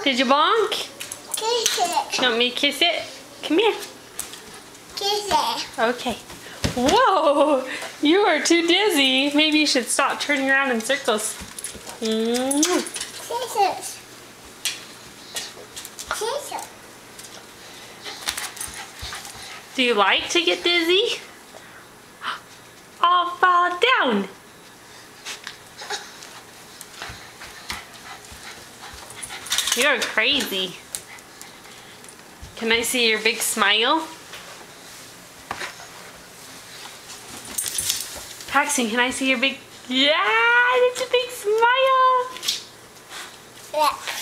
Did you bonk? Kiss it. You want me to kiss it? Come here. Kiss it. Okay. Whoa! You are too dizzy. Maybe you should stop turning around in circles. Kiss it. Kiss it. Do you like to get dizzy? I'll fall down. You're crazy. Can I see your big smile? Paxton, can I see your big... Yeah, it's a big smile. Yeah.